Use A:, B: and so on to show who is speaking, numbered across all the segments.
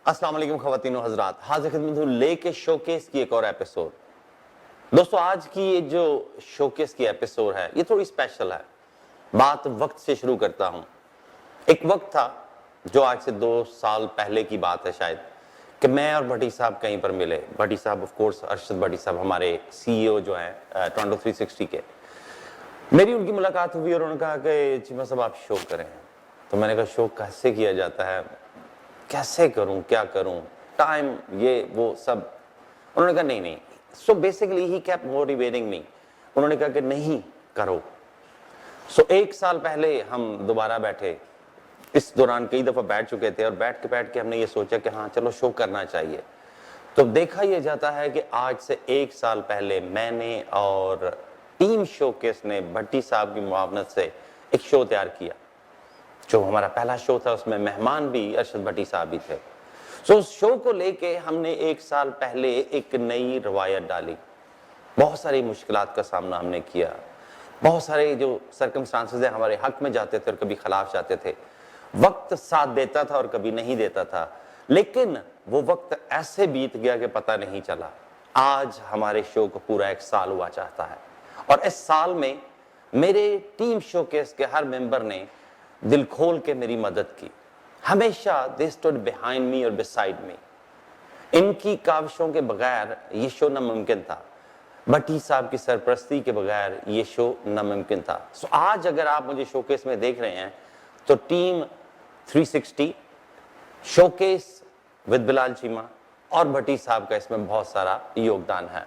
A: السلام علیکم خواتین و حضرات، حاضر خدمت ہوں لے کے شوکیس کی ایک اور ایپیسوڈ۔ دوستو آج کی یہ جو شوکیس کی ایپیسوڈ ہے یہ تھوڑی اسپیشل ہے۔ بات وقت سے شروع کرتا ہوں۔ ایک وقت تھا جو آج سے 2 سال پہلے کی بات ہے شاید، کہ میں اور بھٹی صاحب کہیں پر ملے۔ بھٹی صاحب آف کورس ارشد بھٹی صاحب ہمارے سی ای او جو ہیں ٹورنٹو 360 کے۔ میری ان کی ملاقات ہوئی اور انہوں نے کہا کہ چیمہ صاحب آپ شو کریں۔ تو میں نے کہا شو کیسے کیا جاتا ہے، کیسے کروں، کیا کروں، ٹائم یہ وہ سب۔ انہوں نے کہا نہیں so basically he keep motivating me. انہوں نے کہا کہ نہیں کرو۔ سو 1 سال پہلے ہم دوبارہ بیٹھے، اس دوران کئی دفعہ بیٹھ چکے تھے، اور بیٹھ کے ہم نے یہ سوچا کہ ہاں چلو شو کرنا چاہیے۔ تو دیکھا یہ جاتا ہے کہ آج سے 1 سال پہلے میں نے اور ٹیم شوکیس نے بھٹی صاحب کی معاونت سے ایک شو تیار کیا، جو ہمارا پہلا شو تھا۔ اس میں مہمان بھی ارشد بھٹی صاحب بھی تھے۔ سو اس شو کو لے کے ہم نے 1 سال پہلے ایک نئی روایت ڈالی۔ بہت ساری مشکلات کا سامنا ہم نے کیا، بہت سارے جو سرکمسٹانسز ہیں ہمارے حق میں جاتے تھے اور کبھی خلاف جاتے تھے۔ وقت ساتھ دیتا تھا اور کبھی نہیں دیتا تھا، لیکن وہ وقت ایسے بیت گیا کہ پتہ نہیں چلا۔ آج ہمارے شو کو پورا 1 سال ہوا چاہتا ہے، اور اس سال میں میرے ٹیم شوکیس کے ہر ممبر نے دل کھول کے میری مدد کی۔ ہمیشہ they stood behind me اور beside me۔ ان کی کاوشوں کے بغیر یہ شو ناممکن تھا، بھٹی صاحب کی سرپرستی کے بغیر یہ شو ناممکن تھا۔ سو آج اگر آپ مجھے شوکیس میں دیکھ رہے ہیں تو ٹیم 360 شوکیس ود بلال چیمہ اور بھٹی صاحب کا اس میں بہت سارا یوگدان ہے۔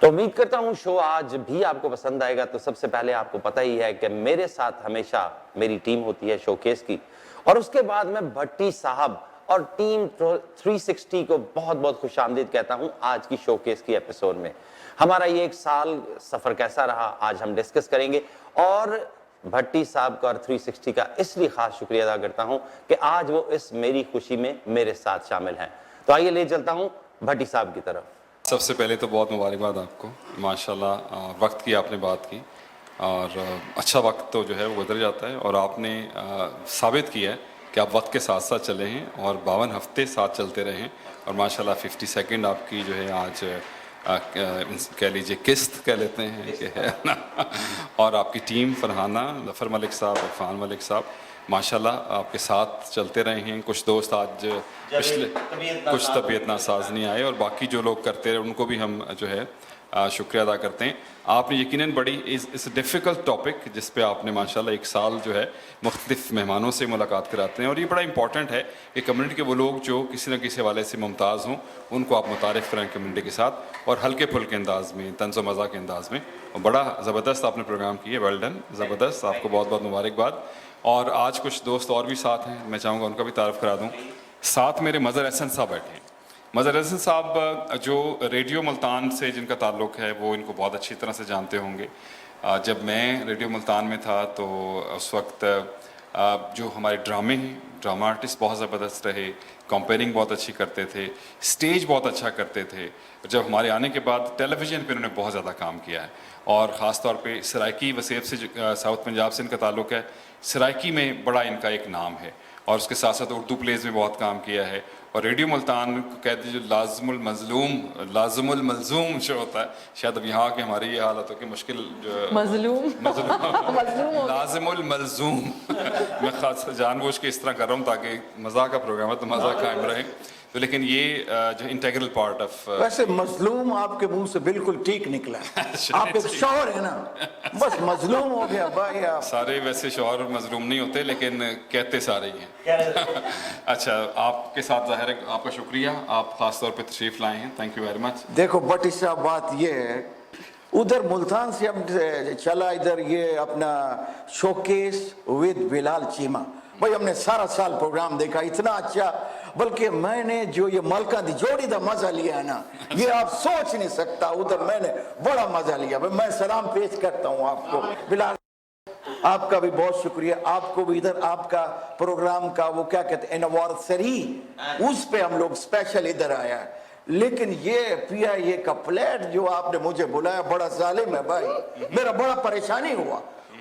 A: تو امید کرتا ہوں شو آج بھی آپ کو پسند آئے گا۔ تو سب سے پہلے آپ کو پتہ ہی ہے کہ میرے ساتھ ہمیشہ میری ٹیم ہوتی ہے شوکیس کی، اور اس کے بعد میں بھٹی صاحب اور ٹیم 360 کو بہت بہت خوش آمدید کہتا ہوں آج کی شوکیس کی ایپیسوڈ میں۔ ہمارا یہ 1 سال سفر کیسا رہا آج ہم ڈسکس کریں گے، اور بھٹی صاحب کا اور 360 کا اس لیے خاص شکریہ ادا کرتا ہوں کہ آج وہ اس میری خوشی میں میرے ساتھ شامل ہیں۔ تو آئیے لے چلتا ہوں بھٹی صاحب کی طرف۔
B: سب سے پہلے تو بہت مبارکباد آپ کو، ماشاءاللہ وقت کی آپ نے بات کی، اور اچھا وقت تو جو ہے وہ گزر جاتا ہے، اور آپ نے ثابت کیا ہے کہ آپ وقت کے ساتھ ساتھ چلے ہیں اور 52 ہفتے ساتھ چلتے رہے ہیں، اور ماشاءاللہ 50 سیکنڈ آپ کی جو ہے آج کہہ لیجئے قسط کہہ لیتے ہیں کہ ہے نا، اور آپ کی ٹیم فرحانہ، ظفر ملک صاحب، عرفان ملک صاحب ماشاءاللہ آپ کے ساتھ چلتے رہے ہیں۔ کچھ دوست آج پچھلے کچھ طبیعت ناساز نہیں آئے، اور باقی جو لوگ کرتے رہے ان کو بھی ہم جو ہے شکریہ ادا کرتے ہیں۔ آپ نے یقیناً بڑی اس ڈیفیکلٹ ٹاپک جس پہ آپ نے ماشاءاللہ 1 سال جو ہے مختلف مہمانوں سے ملاقات کراتے ہیں، اور یہ بڑا امپورٹنٹ ہے کہ کمیونٹی کے وہ لوگ جو کسی نہ کسی حوالے سے ممتاز ہوں ان کو آپ متعارف کرائیں کمیونٹی کے ساتھ، اور ہلکے پھلکے انداز میں، طنز و مزاح کے انداز میں، اور بڑا زبردست آپ نے پروگرام کیا، ویل ڈن، زبردست، آپ کو بہت بہت مبارکباد۔ اور آج کچھ دوست اور بھی ساتھ ہیں، میں چاہوں گا ان کا بھی تعارف کرا دوں۔ ساتھ میرے مظہر احسن صاحب بیٹھے ہیں۔ مظہر احسن صاحب جو ریڈیو ملتان سے جن کا تعلق ہے وہ ان کو بہت اچھی طرح سے جانتے ہوں گے۔ جب میں ریڈیو ملتان میں تھا تو اس وقت جو ہمارے ڈرامے ہیں، ڈرامہ آرٹسٹ بہت زبردست رہے، کمپیئرنگ بہت اچھی کرتے تھے، سٹیج بہت اچھا کرتے تھے۔ جب ہمارے آنے کے بعد ٹیلی ویژن پہ انہوں نے بہت زیادہ کام کیا ہے، اور خاص طور پہ سرائکی وسیب سے ساؤتھ پنجاب سے ان کا تعلق ہے، سرائکی میں بڑا ان کا ایک نام ہے، اور اس کے ساتھ ساتھ اردو پلیز میں بہت کام کیا ہے۔ اور ریڈیو ملتان کو کہتے ہیں جو لازم الملزوم شو ہوتا ہے، شاید اب یہاں کے ہماری یہ حالت ہو کہ مشکل
C: مظلوم
B: لازم الملزوم میں خاص جان بوجھ کے اس طرح کر رہا ہوں تاکہ مزاح کا پروگرام ہے تو مزاح قائم رہے، تو لیکن یہ جو انٹیگرل پارٹ آف
D: ویسے مظلوم آپ کے منہ سے بالکل ٹھیک نکلا ہے، آپ ایک شوہر ہے نا، بس مظلوم ہو گیا بھائی آپ۔
B: سارے ویسے شوہر مظلوم نہیں ہوتے لیکن کہتے سارے ہی ہیں۔ اچھا، آپ کے ساتھ ظاہر ہے آپ کا شکریہ، آپ خاص طور پہ تشریف لائے ہیں، تھینک یو ویری مچ۔
D: دیکھو بھٹی صاحب بات یہ ہے، ادھر ملتان سے اب چلا ادھر یہ اپنا شوکیس ود بلال چیمہ، بھائی ہم نے سارا سال پروگرام دیکھا، اتنا اچھا، بلکہ میں نے جو یہ ملکہ دی جوڑی دا مزہ لیا ہے نا، یہ آپ سوچ نہیں سکتا، ادھر میں نے بڑا مزہ لیا۔ میں سلام پیش کرتا ہوں آپ کو بلال، آپ کا بھی بہت شکریہ، آپ کو بھی ادھر آپ کا پروگرام کا وہ کیا کہتے ہیں اینیورسری، اس پہ ہم لوگ اسپیشل ادھر آیا ہے۔ لیکن یہ پی آئی اے کا پلیٹ جو آپ نے مجھے بلایا بڑا ظالم ہے بھائی، میرا بڑا پریشانی ہوا،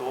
E: 2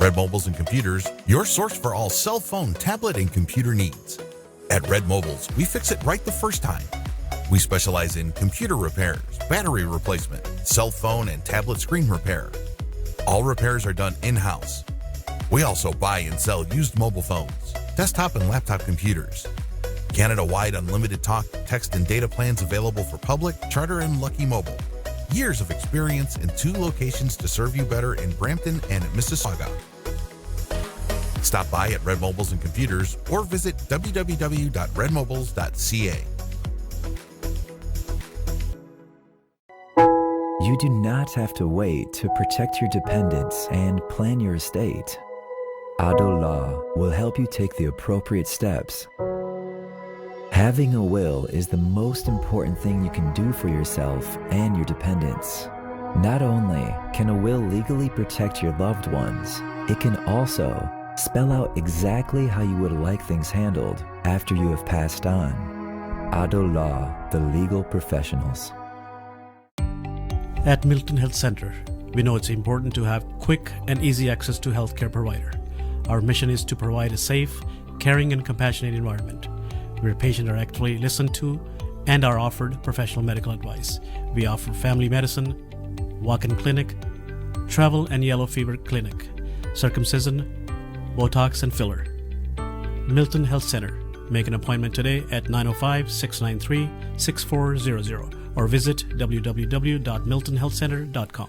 F: Red Mobiles and Computers, your source for all cell phone, tablet, and computer needs. At Red Mobiles, we fix it right the first time. We specialize in computer repairs, battery replacement, cell phone and tablet screen repair. All repairs are done in-house. We also buy and sell used mobile phones, desktop and laptop computers. Canada-wide unlimited talk, text, and data plans available for public, charter, and Lucky Mobile. Years of experience in 2 locations to serve you better in Brampton and Mississauga. Stop by at Red Mobiles and Computers or visit www.redmobiles.ca.
G: You do not have to wait to protect your dependents and plan your estate. Ado Law will help you take the appropriate steps. Having a will is the most important thing you can do for yourself and your dependents. Not only can a will legally protect your loved ones, it can also spell out exactly how you would like things handled after you have passed on. Ado Law, the legal professionals.
H: At Milton Health Center, we know it's important to have quick and easy access to healthcare provider. Our mission is to provide a safe, caring, and compassionate environment where patients are actively listened to and are offered professional medical advice. We offer family medicine, walk-in clinic, travel and yellow fever clinic, circumcision, Botox and filler. Milton Health Center. Make an appointment today at 905-693-6400 or visit www.miltonhealthcenter.com.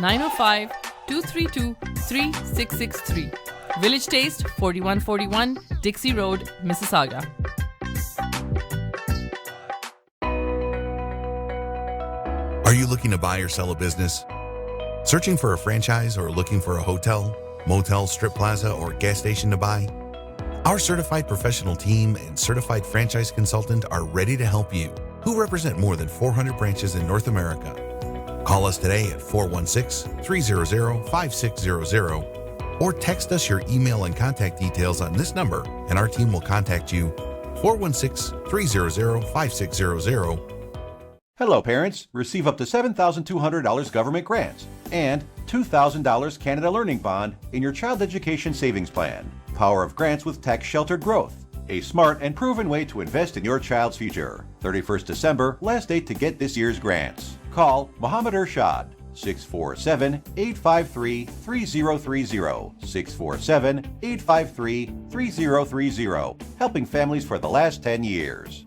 I: 905-232-3663। Village Taste, 4141 Dixie Road,
F: Are you looking to buy or sell a business? Searching for a franchise or looking for a hotel, motel, strip plaza, or gas station to buy? Our certified professional team and certified franchise consultant are ready to help you, who represent more than 400 branches in North America. Call us today at 416-300-5600 or text us your email and contact details on this number and our team will contact you. 416-300-5600.
J: Hello, parents. Receive up to $7,200 government grants and $2,000 Canada Learning Bond in your child education savings plan. Power of grants with tax-sheltered growth. A smart and proven way to invest in your child's future. 31st December, last date to get this year's grants. Call Mohammed Ershad, 647-853-3030. 647-853-3030. Helping families for the last 10 years.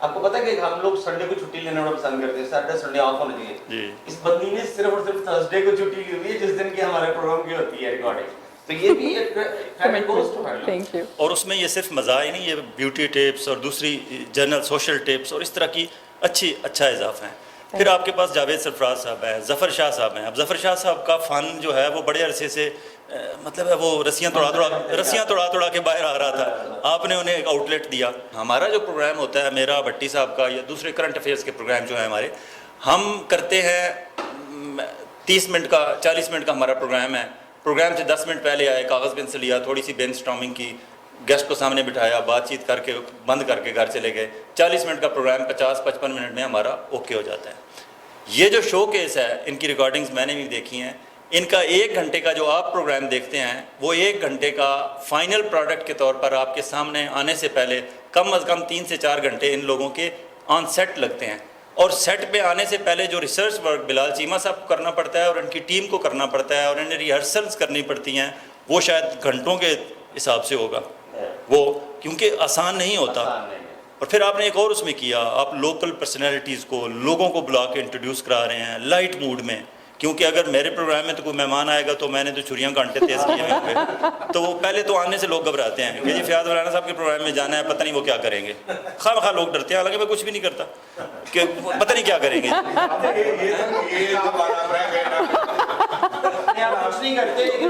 A: آپ کو پتا ہے کہ ہم لوگ Sunday کو چھٹی لینا بڑا پسند کرتے ہیں, سیٹرڈے سنڈے آف ہونا چاہیے.
K: جی.
A: اس بندی نے صرف اور صرف تھرسڈے کو چھٹی لی ہوئی ہے جس دن کی ہمارے پروگرام کی ہوتی ہے ریکارڈنگ. تو یہ بھی
I: تھینک یو.
K: اور اس میں یہ صرف مزہ ہی نہیں, یہ بیوٹی ٹپس اور دوسری جنرل سوشل ٹپس اور اس طرح کی اچھا اضافہ ہیں. پھر آپ کے پاس جاوید سرفراز صاحب ہیں, ظفر شاہ صاحب ہیں. اب ظفر شاہ صاحب کا فن جو ہے وہ بڑے عرصے سے مطلب ہے وہ رسیاں توڑا کے باہر آ رہا تھا, آپ نے انہیں ایک آؤٹ لیٹ دیا. ہمارا جو پروگرام ہوتا ہے میرا, بھٹی صاحب کا, یا دوسرے کرنٹ افیئرس کے پروگرام جو ہیں ہمارے, ہم کرتے ہیں 30 منٹ کا 40 منٹ کا ہمارا پروگرام ہے. پروگرام سے 10 منٹ پہلے آئے, کاغذ پین سے لیا, تھوڑی سی برین اسٹارمنگ کی, گیسٹ کو سامنے بٹھایا, بات چیت کر کے بند کر کے گھر چلے گئے. 40 منٹ کا پروگرام 50-55 منٹ میں ہمارا اوکے ہو جاتا ہے. یہ جو شو کیس ہے, ان کی ریکارڈنگز میں نے بھی دیکھی ہیں. ان کا 1 گھنٹے کا جو آپ پروگرام دیکھتے ہیں وہ 1 گھنٹے کا فائنل پروڈکٹ کے طور پر آپ کے سامنے آنے سے پہلے کم از کم 3 سے 4 گھنٹے ان لوگوں کے آن سیٹ لگتے ہیں. اور سیٹ پہ آنے سے پہلے جو ریسرچ ورک بلال چیمہ صاحب کو کرنا پڑتا ہے اور ان کی ٹیم کو کرنا پڑتا ہے اور انہیں ریہرسلز کرنی پڑتی ہیں, وہ شاید گھنٹوں کے حساب سے ہوگا وہ, کیونکہ آسان نہیں ہوتا. اور پھر آپ نے ایک اور اس میں کیا, آپ لوکل پرسنالٹیز کو, لوگوں کو بلا کے انٹروڈیوس کرا رہے ہیں لائٹ موڈ میں. کیونکہ اگر میرے پروگرام میں تو کوئی مہمان آئے گا تو میں نے تو چھریاں کانٹے تیز کیے ہوئے ہوں گے, تو وہ پہلے تو آنے سے لوگ گھبراتے ہیں کہ جی فیاض مولانا صاحب کے پروگرام میں جانا ہے, پتہ نہیں وہ کیا کریں گے. خواہ لوگ ڈرتے ہیں, حالانکہ میں کچھ بھی نہیں کرتا, کہ پتہ نہیں کیا کریں گے.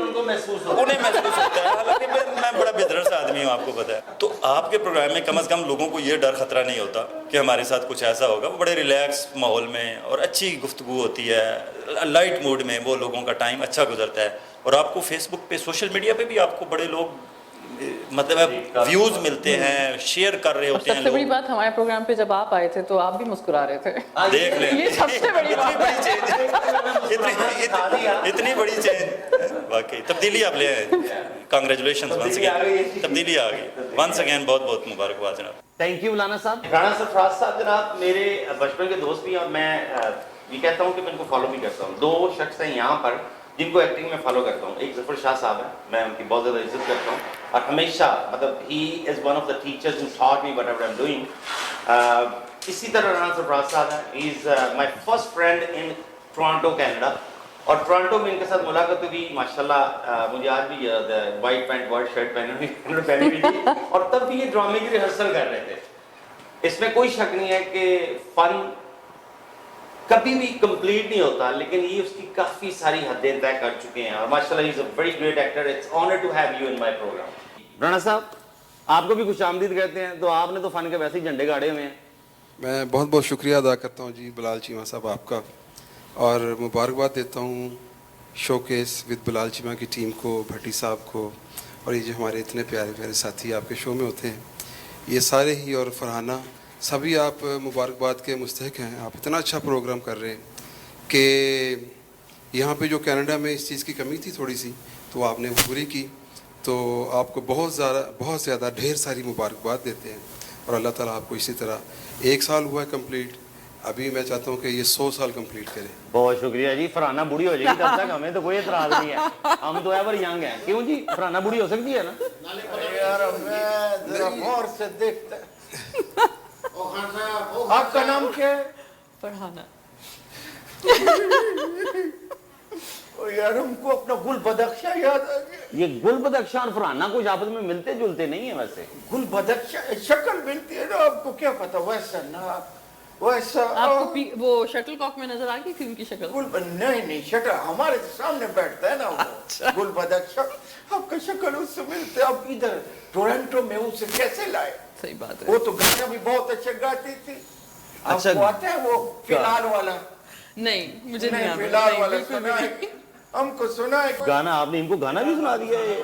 K: انہیں محسوس ہوتا ہے, حالانکہ میں بڑا بےدرس آدمی ہوں, آپ کو پتہ ہے. تو آپ کے پروگرام میں کم از کم لوگوں کو یہ ڈر خطرہ نہیں ہوتا کہ ہمارے ساتھ کچھ ایسا ہوگا. وہ بڑے ریلیکس ماحول میں اور اچھی گفتگو ہوتی ہے, لائٹ موڈ میں وہ لوگوں کا ٹائم اچھا گزرتا ہے. اور آپ کو فیس بک پہ, سوشل میڈیا پہ بھی آپ کو بڑے لوگ مطلب ویوز ملتے ہیں, شیئر کر رہے ہوتے ہیں.
I: سب سے بڑی بات, ہمارے پروگرام پہ جب آپ آئے تھے تو آپ بھی مسکرا رہے تھے,
K: دیکھ لیں,
I: یہ سب سے بڑی بات
K: اتنی بڑی چینج, واقعی تبدیلی آپ لے آئے. کانگریچولیشنز ونس اگین, تبدیلی آ گئی. ونس اگین بہت بہت مبارکباد جناب.
A: تھینک یو مولانا صاحب. رانا سرفراز صاحب جناب میرے بچپن کے دوست بھی ہیں, اور میں یہ کہتا ہوں کہ میں ان کو فالو بھی کرتا ہوں. 2 شخص ہیں یہاں پر جن کو ایکٹنگ میں فالو کرتا ہوں. ایک ظفر شاہ صاحب ہیں, میں ان کی بہت زیادہ عزت کرتا ہوں, اور ہمیشہ مطلب he is one of the teachers who taught me whatever I am doing. اسی طرح رانا سرفراز صاحب ہیں, he is my first friend in Toronto Canada, اور ٹورانٹو میں ان کے ساتھ ملاقات ہوئی. ماشاءاللہ مجھے آج بھی یاد ہے, وائٹ پینٹ وائٹ شرٹ پہنی ہوئی تھی, اور تب بھی یہ ڈرامے کی ریہرسل کر رہے تھے. اس میں کوئی شک نہیں ہے کہ فن کبھی بھی کمپلیٹ نہیں ہوتا, لیکن یہ اس کی کافی ساری حدیں طے کر چکے ہیں, اور ماشاءاللہ he is a very great actor. It's honour to have you in my programme. Rana صاحب آپ کو بھی خوش آمدید کہتے ہیں, تو آپ نے تو فن کے ویسے ہی جھنڈے گاڑے ہوئے ہیں.
L: میں بہت بہت شکریہ ادا کرتا ہوں جی بلال چیمہ صاحب آپ کا, اور مبارکباد دیتا ہوں شو کیس ود بلال چیمہ کی ٹیم کو, بھٹی صاحب کو, اور یہ جو ہمارے اتنے پیارے پیارے ساتھی آپ کے شو میں ہوتے ہیں, یہ سارے ہی, اور فرحانہ, سبھی آپ مبارکباد کے مستحق ہیں. آپ اتنا اچھا پروگرام کر رہے ہیں کہ یہاں پہ جو کینیڈا میں اس چیز کی کمی تھی تھوڑی سی, تو آپ نے پوری کی. تو آپ کو بہت زیادہ ڈھیر ساری مبارکباد دیتے ہیں, اور اللہ تعالیٰ آپ کو اسی طرح. 1 سال ہوا ہے کمپلیٹ, ابھی میں چاہتا ہوں کہ یہ 100 سال کمپلیٹ کریں.
A: بہت شکریہ جی. فرحانہ بوڑھی ہو جائے گی تب تک ہمیں تو کوئی اعتراض نہیں ہے, ہم تو ایور ینگ ہیں. کیوں جی, فرحانہ بوڑھی ہو سکتی ہے نا؟
D: یار میں ذرا غور سے دیکھتا. آپ کا نام کیا ہے؟
I: فرحانہ.
D: یار ہم کو اپنا گل بدخشاں یاد آ گیا.
A: یہ گل بدخشاں اور فرحانہ کچھ آپس میں ملتے جلتے نہیں ہیں ویسے.
D: گل بدخشاں شکل ملتی ہے نا, آپ کو کیا پتا, ویسا نا ویسا.
I: آپ کو وہ شٹل کاک میں نظر آ گئی تھی ان کی شکل؟
D: نہیں شکل ہمارے سامنے بیٹھتا ہے نا وہ گل بدخشاں, آپ کا شکل اس سے ملتے. آپ ادھر ٹورنٹو میں اسے کیسے لائے؟
I: صحیح بات ہے.
D: وہ تو گانا بھی بہت اچھا گاتی تھی. آپ کو آتا ہے وہ فی الحال والا؟
I: نہیں مجھے نہیں
D: فی الحال والا سنا ہے, ہم کو سنا ہے
A: گانا. آپ نے ان کو گانا بھی سنا دیا ہے.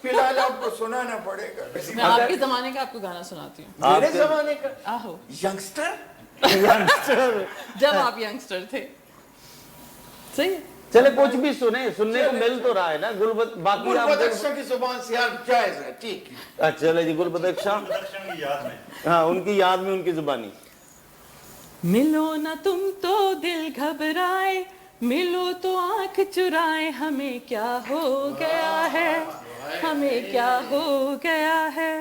D: فی الحال آپ کو سنانا پڑے گا.
I: میں آپ کے زمانے کا آپ کو گانا سناتی ہوں.
D: میرے زمانے کا؟
I: آہو,
D: ینگسٹر.
I: جب آپ ینگسٹر تھے. صحیح ہے,
A: چلے کچھ بھی سننے کو مل تو رہا ہے نا. باقی
D: گل بدخشاں کی زبان سے آپ جائز ہے, ٹھیک ہے.
A: اچھا چلے جی, گل بدخشاں
K: کی یاد میں,
A: ہاں ان کی یاد میں ان کی زبانی.
I: ملو نہ تم تو دل گھبرائے, ملو تو آنکھ چرائے, ہمیں کیا ہو گیا ہے, ہمیں کیا ہو گیا ہے.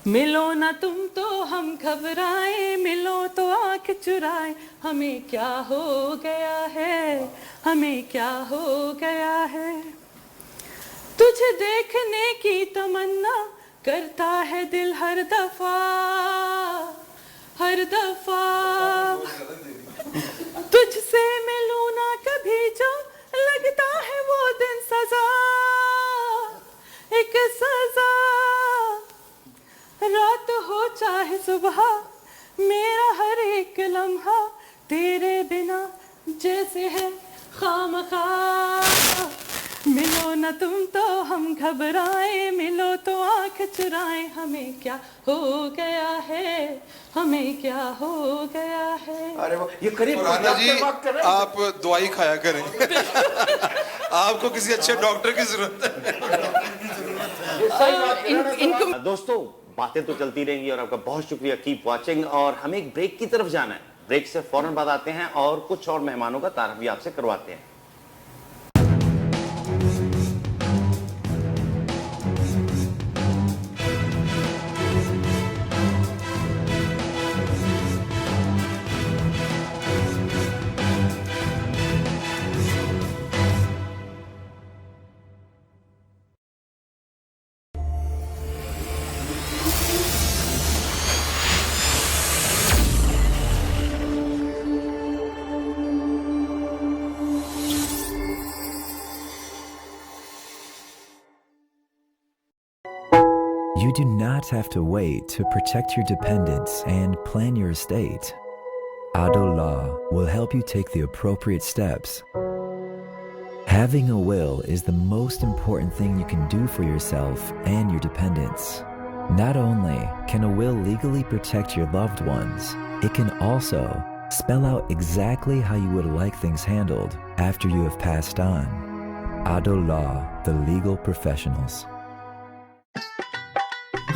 I: ملو نہ تم تو ہم گھبرائے, ملو تو آنکھ چرائے, ہمیں کیا ہو گیا ہے, ہمیں کیا ہو گیا ہے. تجھے دیکھنے کی تمنا کرتا ہے دل ہر دفعہ, ہر دفعہ. تجھ سے ملوں نہ کبھی جو لگتا ہے وہ دن سزا, ایک سزا. رات ہو چاہے صبح, میرا ہر ایک لمحہ تیرے بنا جیسے ہے خامخواہ. ملو نہ تم تو ہم گھبرائیں, ملو تو آنکھ چرائیں, ہمیں کیا ہو گیا ہے, ہمیں کیا ہو گیا ہے.
D: ارے یہ قریب
L: فرحانہ جی آپ دوائی کھایا کریں, آپ کو کسی اچھے ڈاکٹر کی ضرورت ہے.
A: دوستو باتیں تو چلتی رہیں گی اور آپ کا بہت شکریہ. Keep watching. اور ہمیں ایک بریک کی طرف جانا ہے. بریک سے فوراً بعد آتے ہیں اور کچھ اور مہمانوں کا تعارف بھی آپ سے کرواتے ہیں.
G: You do not have to wait to protect your dependents and plan your estate. Ado Law will help you take the appropriate steps. Having a will is the most important thing you can do for yourself and your dependents. Not only can a will legally protect your loved ones, it can also spell out exactly how you would like things handled after you have passed on. Ado Law, the legal professionals.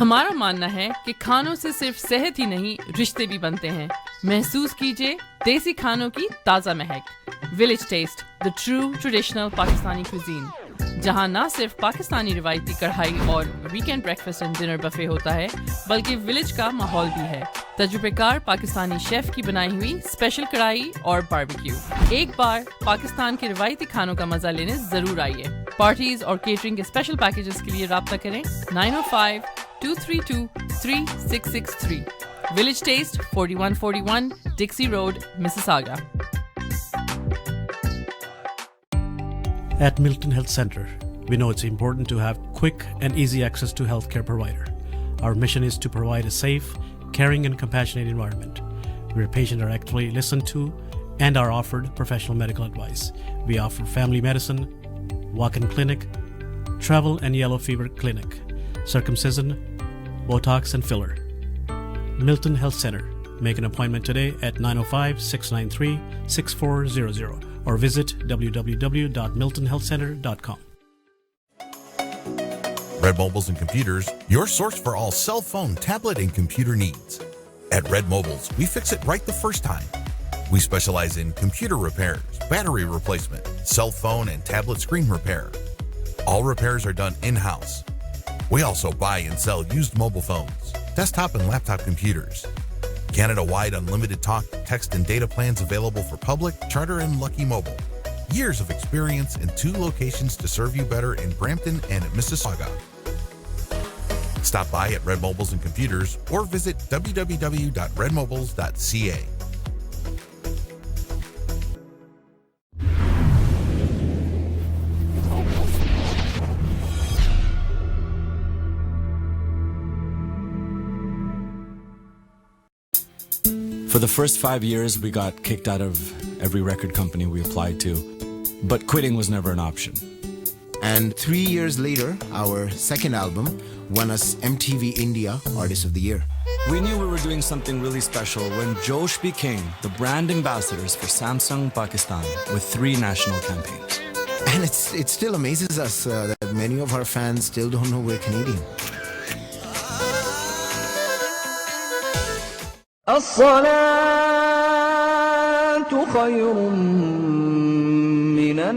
I: ہمارا ماننا ہے کہ کھانوں سے صرف صحت ہی نہیں رشتے بھی بنتے ہیں. محسوس کیجئے دیسی کھانوں کی تازہ مہک. Village Taste, the true traditional Pakistani cuisine, جہاں نہ صرف پاکستانی روایتی کڑھائی اور weekend breakfast and dinner buffet ہوتا ہے بلکہ ولیج کا ماحول بھی ہے. تجربہ کار پاکستانی شیف کی بنائی ہوئی اسپیشل کڑھائی اور باربیکیو. ایک بار پاکستان کے روایتی کھانوں کا مزہ لینے ضرور آئیے. پارٹیز اور کیٹرنگ کے اسپیشل پیکیجز کے لیے رابطہ کریں 905-232-3663. Village Taste, 4141 Dixie Road, Mississauga.
H: At Milton Health Center, we know it's important to have quick and easy access to healthcare provider. Our mission is to provide a safe, caring and compassionate environment where patients are actively listened to and are offered professional medical advice. We offer family medicine, walk-in clinic, travel and yellow fever clinic, circumcision, Botox and filler. Milton Health Center. Make an appointment today at 905-693-6400 or visit www.miltonhealthcenter.com.
F: Red Mobiles and Computers, your source for all cell phone, tablet, and computer needs. At Red Mobiles, we fix it right the first time. We specialize in computer repairs, battery replacement, cell phone and tablet screen repair. All repairs are done in-house. We also buy and sell used mobile phones, desktop and laptop computers. Canada-wide unlimited talk, text, and data plans available for public, charter, and Lucky Mobile. Years of experience and 2 locations to serve you better in Brampton and at Mississauga. Stop by at Red Mobiles and Computers or visit www.redmobiles.ca.
M: For the first 5 years, we got kicked out of every record company we applied to, but quitting was never an option.
N: And 3 years later, our second album won us MTV India Artist of the Year.
M: We knew we were doing something really special when Josh became the brand ambassadors for Samsung Pakistan with 3 national campaigns.
N: And it still amazes us that many of our fans still don't know we're Canadian.
O: الصلاة خير من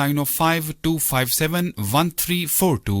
O: 9052571342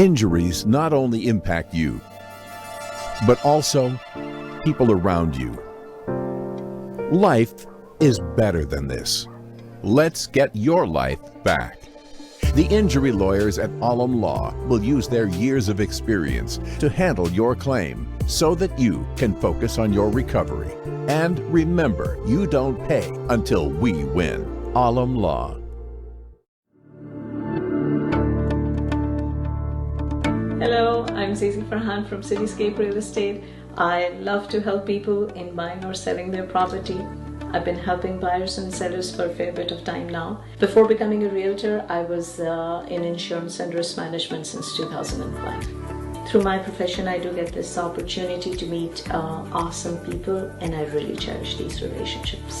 P: Injuries not only impact you, but also people around you. Life is better than this. Let's get your life back. The injury lawyers at Alam Law will use their years of experience to handle your claim so that you can focus on your recovery. And remember, you don't pay until we win. Alam Law.
Q: Hello, I'm Zizi Farhan from Cityscape Real Estate. I love to help people in buying or selling their property. I've been helping buyers and sellers for a fair bit of time now. Before becoming a realtor, I was in insurance and risk management since 2005. Through my profession, I do get this opportunity to meet awesome people, and I really cherish these relationships.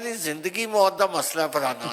R: ਦੀ ਜ਼ਿੰਦਗੀ ਮੌਤ ਦਾ ਮਸਲਾ ਫਰਹਾਨਾ,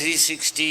R: 360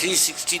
R: 360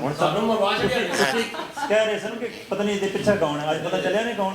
S: ਹੁਣ ਸਾਨੂੰ ਆਵਾਜ਼ ਕਹਿ ਰਹੇ ਸਨ ਕਿ ਪਤਾ ਨਹੀਂ ਇਹਦੇ ਪਿੱਛੇ ਕੌਣ ਹੈ, ਅੱਜ ਪਤਾ ਚੱਲਿਆ ਨਹੀਂ ਕੌਣ।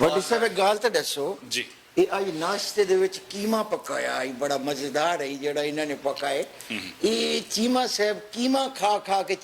D: ਵੱਡੀ ਸਾਹਿਬ ਇੱਕ ਗੱਲ ਤਾਂ ਦੱਸੋ
B: ਜੀ,
D: ਇਹ ਅੱਜ ਨਾਸ਼ਤੇ ਦੇ ਵਿੱਚ ਕੀਮਾ ਪਕਾਇਆ ਹੈ, ਬੜਾ ਮਜ਼ੇਦਾਰ ਹੈ ਜਿਹੜਾ ਇਹਨਾਂ ਨੇ ਪਕਾਏ। ਇਹ ਚੀਮਾ ਸਾਹਿਬ ਕੀਮਾ ਖਾ ਖਾ ਕੇ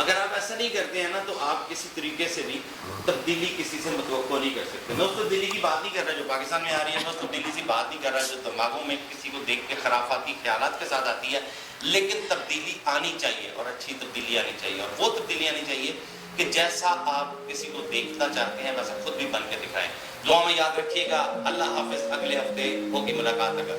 A: اگر آپ ایسا نہیں کرتے ہیں نا تو آپ کسی طریقے سے بھی تبدیلی کسی سے متوقع نہیں کر سکتے. میں اس تبدیلی کی بات نہیں کر رہا جو پاکستان میں آ رہی ہے, میں اس تبدیلی کی بات نہیں کر رہا جو دماغوں میں کسی کو دیکھ کے خرافاتی خیالات کے ساتھ آتی ہے, لیکن تبدیلی آنی چاہیے اور اچھی تبدیلی آنی چاہیے, اور وہ تبدیلی آنی چاہیے کہ جیسا آپ کسی کو دیکھنا چاہتے ہیں ویسا خود بھی بن کے دکھائیں. دعا میں یاد رکھیے گا. اللہ حافظ. اگلے ہفتے ہوگی ملاقات. اگر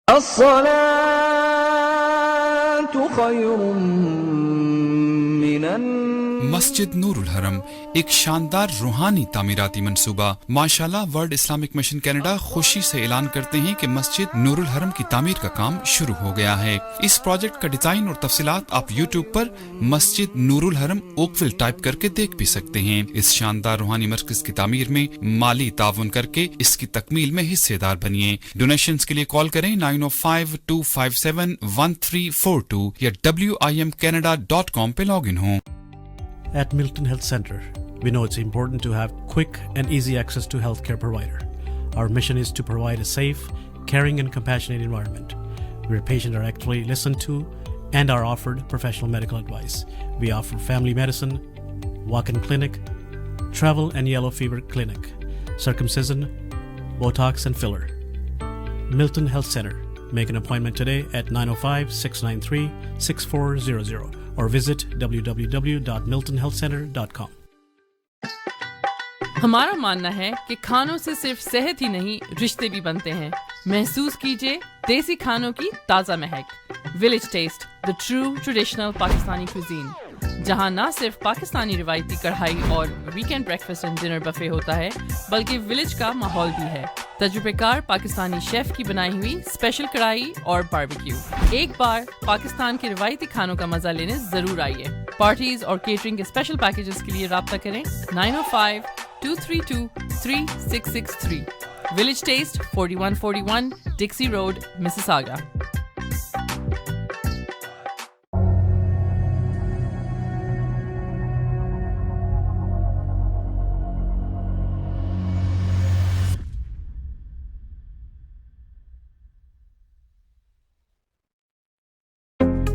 C: الصلاة خير من
O: مسجد نور الحرم ایک شاندار روحانی تعمیراتی منصوبہ. ماشاءاللہ ورلڈ اسلامک مشن کینیڈا خوشی سے اعلان کرتے ہیں کہ مسجد نور الحرم کی تعمیر کا کام شروع ہو گیا ہے. اس پروجیکٹ کا ڈیزائن اور تفصیلات آپ یوٹیوب پر مسجد نور الحرم اوکویل ٹائپ کر کے دیکھ بھی سکتے ہیں. اس شاندار روحانی مرکز کی تعمیر میں مالی تعاون کر کے اس کی تکمیل میں حصے دار بنیے. ڈونیشنز کے لیے کال کریں 9052571342 یا WIMCanada.com پہ لاگ ان ہوں.
H: At Milton Health Center, we know it's important to have quick and easy access to healthcare provider. Our mission is to provide a safe, caring and compassionate environment where patients are actually listened to and are offered professional medical advice. We offer family medicine, walk-in clinic, travel and yellow fever clinic, circumcision, Botox and filler. Milton Health Center. Make an appointment today at 905-693-6400 or visit www.miltonhealthcenter.com.
I: ہمارا ماننا ہے کہ کھانوں سے صرف صحت ہی نہیں رشتے بھی بنتے ہیں. محسوس کیجئے دیسی کھانوں کی تازہ مہک. Village Taste, the true traditional Pakistani cuisine, جہاں نہ صرف پاکستانی روایتی کڑھائی اور weekend breakfast and dinner buffet ہوتا ہے بلکہ ولیج کا ماحول بھی ہے. تجربہ کار پاکستانی شیف کی بنائی ہوئی اسپیشل کڑھائی اور باربیکیو. ایک بار پاکستان کے روایتی کھانوں کا مزہ لینے ضرور آئیے. پارٹیز اور کیٹرنگ کے اسپیشل پیکیجز کے لیے رابطہ کریں 905-232-3663. Village test 4141 Dixy road, Mississauga.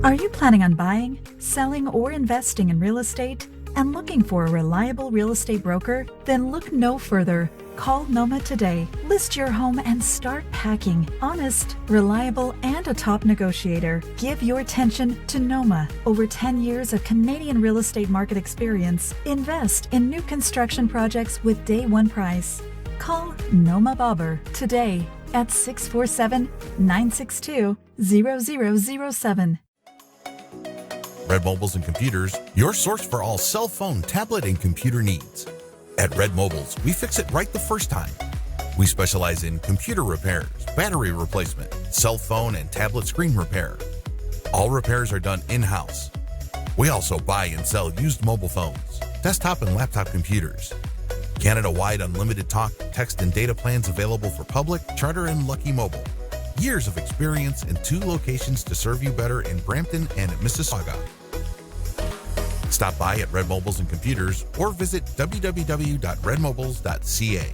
T: Are you planning on buying, selling, or investing in real estate and looking for a reliable real estate broker? Then look no further. Call Noma today. List your home and start packing. Honest, reliable, and a top negotiator. Give your attention to Noma. Over 10 years of Canadian real estate market experience. Invest in new construction projects with day one price. Call Noma Bobber today at 647-962-0007.
F: Red Mobiles and Computers, your source for all cell phone, tablet, and computer needs. At Red Mobiles, we fix it right the first time. We specialize in computer repairs, battery replacement, cell phone and tablet screen repair. All repairs are done in-house. We also buy and sell used mobile phones, desktop and laptop computers. Canada-wide unlimited talk, text, and data plans available for public, charter, and Lucky Mobile. Years of experience in 2 locations to serve you better in Brampton and at Mississauga. Stop by at Red Mobiles and Computers or visit www.redmobiles.ca.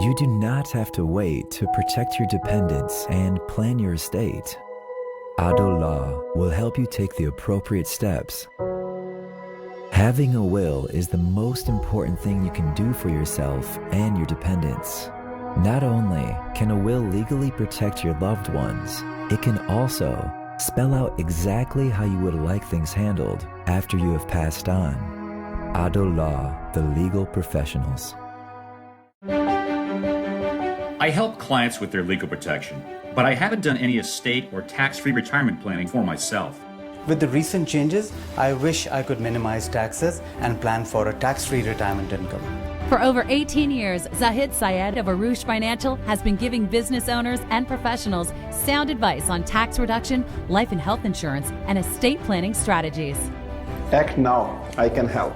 G: You do not have to wait to protect your dependents and plan your estate. Ado Law will help you take the appropriate steps. Having a will is the most important thing you can do for yourself and your dependents. Not only can a will legally protect your loved ones, it can also spell out exactly how you would like things handled after you have passed on. Ado Law, the legal professionals.
U: I help clients with their legal protection, but I haven't done any estate or tax-free retirement planning for myself.
V: With the recent changes, I wish I could minimize taxes and plan for a tax-free retirement income.
E: For over 18 years, Zahid Syed of Arush Financial has been giving business owners and professionals sound advice on tax reduction, life and health insurance, and estate planning strategies.
J: Act now, I can help.